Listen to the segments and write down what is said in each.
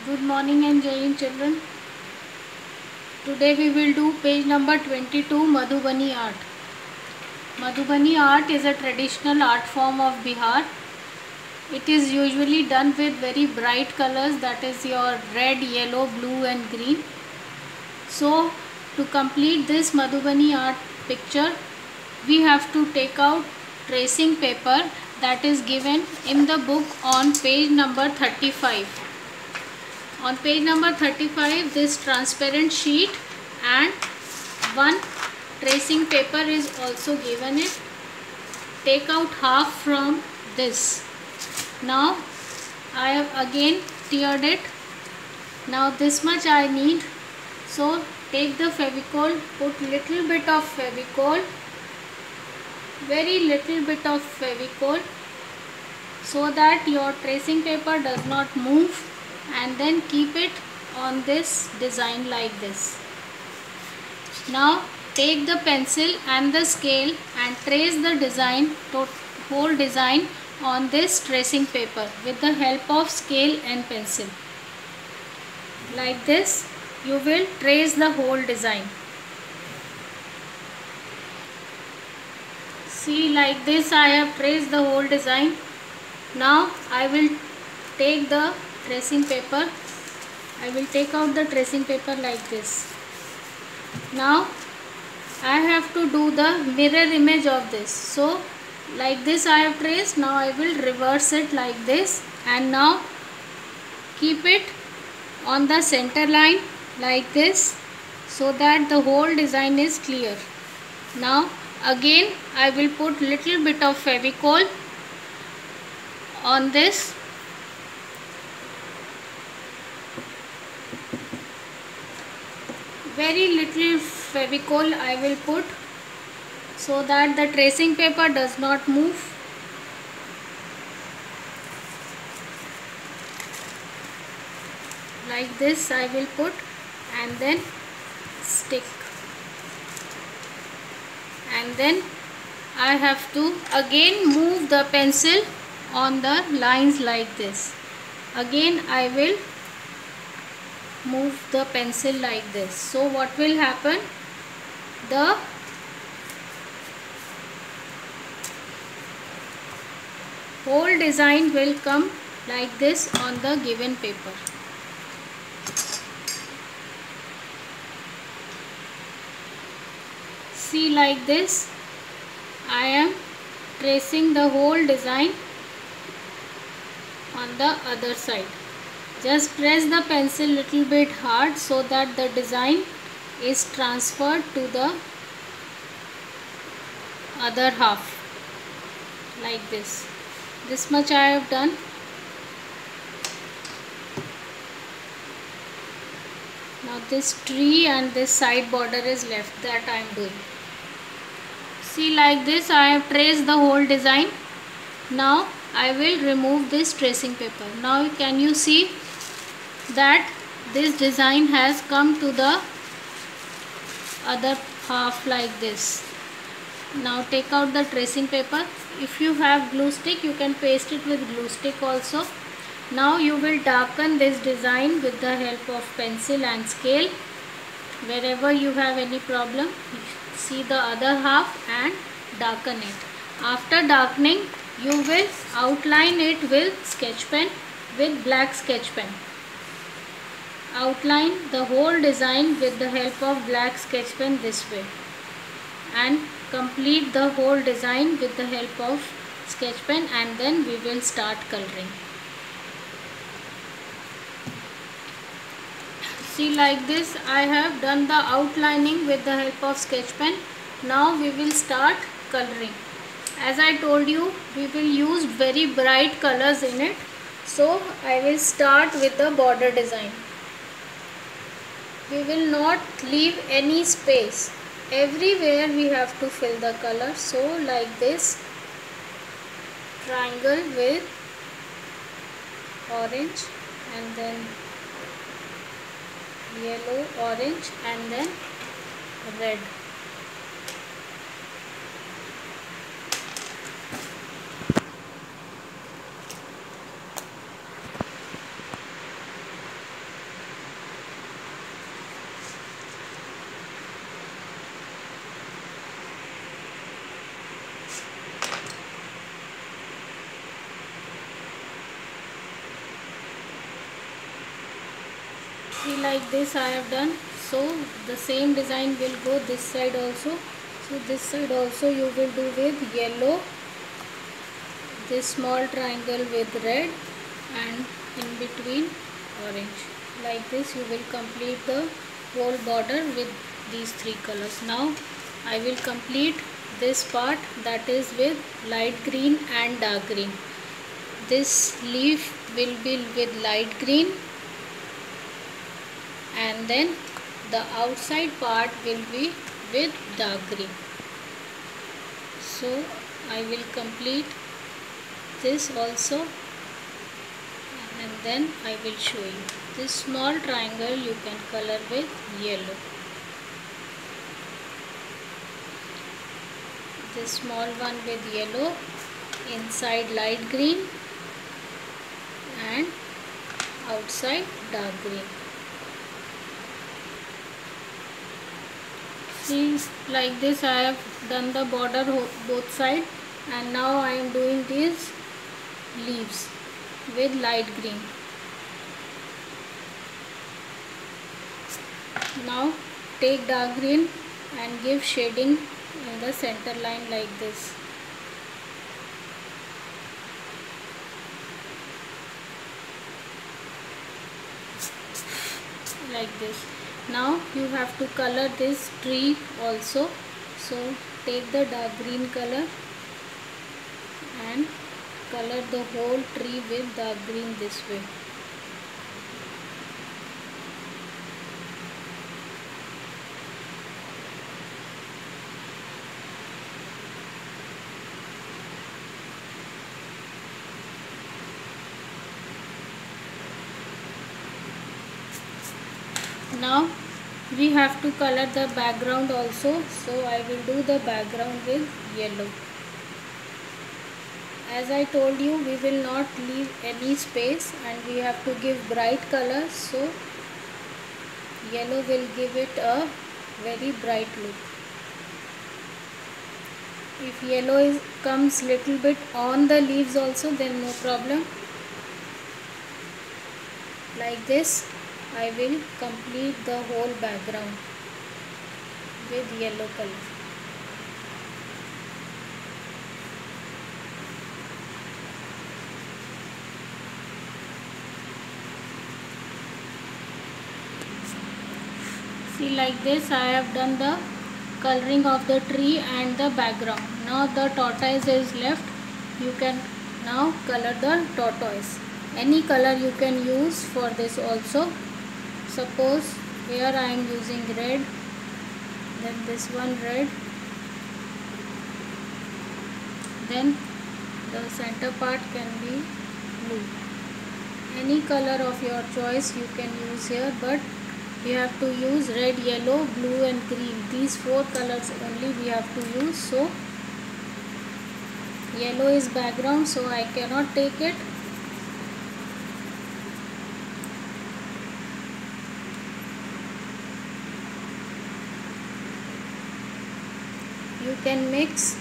Good morning and Jai Hind children. Today we will do page number 22, Madhubani art. Madhubani art is a traditional art form of Bihar. It is usually done with very bright colors, that is your red, yellow, blue and green. So to complete this Madhubani art picture, we have to take out tracing paper that is given in the book on page number 35. On page number 35, this transparent sheet and one tracing paper is also given it. Take out half from this. Now I have again tiered it. Now this much I need. So take the Fevicol, put little bit of Fevicol, very little bit of Fevicol, so that your tracing paper does not move, and then keep it on this design like this. Now take the pencil and the scale and trace the design, whole design on this tracing paper with the help of scale and pencil. Like this you will trace the whole design. See, like this I have traced the whole design. Now I will take the tracing paper. I will take out the tracing paper like this. Now I have to do the mirror image of this. So like this I have traced. Now I will reverse it like this, and now keep it on the center line like this, so that the whole design is clear. Now again I will put little bit of Fevicol on this. Very little Fevicol I will put, so that the tracing paper does not move. Like this I will put and then stick. And then I have to again move the pencil on the lines like this. Again I will move the pencil like this. So what will happen? The whole design will come like this on the given paper. See, like this I am tracing the whole design on the other side. Just press the pencil little bit hard so that the design is transferred to the other half like this. This much I have done. Now this tree and this side border is left, that I am doing. See, like this I have traced the whole design. Now I will remove this tracing paper. Now can you see that this design has come to the other half like this. Now take out the tracing paper. If you have glue stick, you can paste it with glue stick also. Now you will darken this design with the help of pencil and scale. Wherever you have any problem, see the other half and darken it. After darkening, you will outline it with sketch pen, with black sketch pen. Outline the whole design with the help of black sketch pen this way, and complete the whole design with the help of sketch pen, and then we will start coloring. See, like this I have done the outlining with the help of sketch pen. Now we will start coloring. As I told you, we will use very bright colors in it. So I will start with the border design. We will not leave any space. Everywhere we have to fill the color. So like this, triangle with orange, and then yellow, orange, and then red. See, like this I have done. So the same design will go this side also. So this side also you will do with yellow, this small triangle with red, and in between orange. Like this you will complete the whole border with these three colors. Now I will complete this part, that is with light green and dark green. This leaf will be with light green, and then the outside part will be with dark green. So I will complete this also, and then I will show you. This small triangle you can color with yellow. This small one with yellow, inside light green and outside dark green. See, like this I have done the border both side, and now I am doing these leaves with light green. Now take dark green and give shading in the center line like this. Like this. Now you have to color this tree also. So take the dark green color and color the whole tree with dark green this way. Now we have to color the background also, so I will do the background with yellow. As I told you, we will not leave any space and we have to give bright colors, so yellow will give it a very bright look. If yellow comes little bit on the leaves also, then no problem. Like this I will complete the whole background with yellow color. See, like this I have done the coloring of the tree and the background. Now the tortoise is left. You can now color the tortoise. Any color you can use for this also. Suppose here I am using red, then this one red, then the center part can be blue. Any color of your choice you can use here, but you have to use red, yellow, blue and green. These four colors only we have to use. So yellow is background, so I cannot take it. You can mix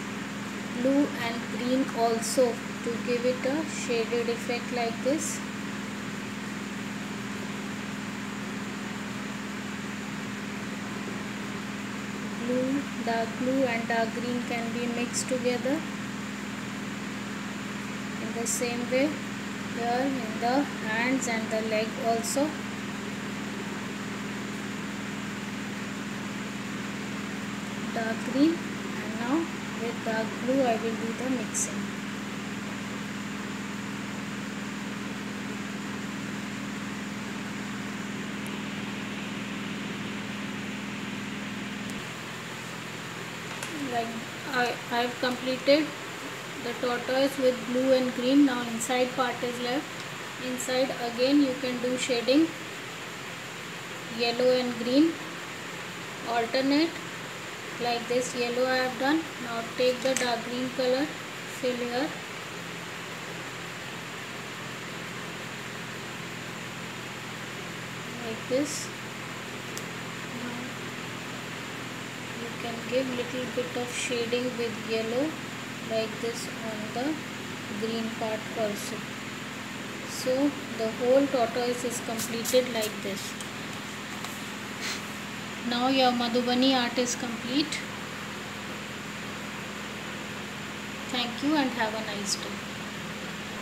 blue and green also to give it a shaded effect like this. Blue and dark green can be mixed together. In the same way here in the hands and the leg also. Dark green, and now with dark blue I will do the mixing. Like I have completed the tortoise with blue and green. Now inside part is left. Inside again you can do shading, yellow and green, alternate. Like this yellow I have done. Now take the dark green color, fill here. Like this. Now you can give little bit of shading with yellow like this on the green part also. So the whole tortoise is completed like this. Now your Madhubani art is complete. Thank you and have a nice day.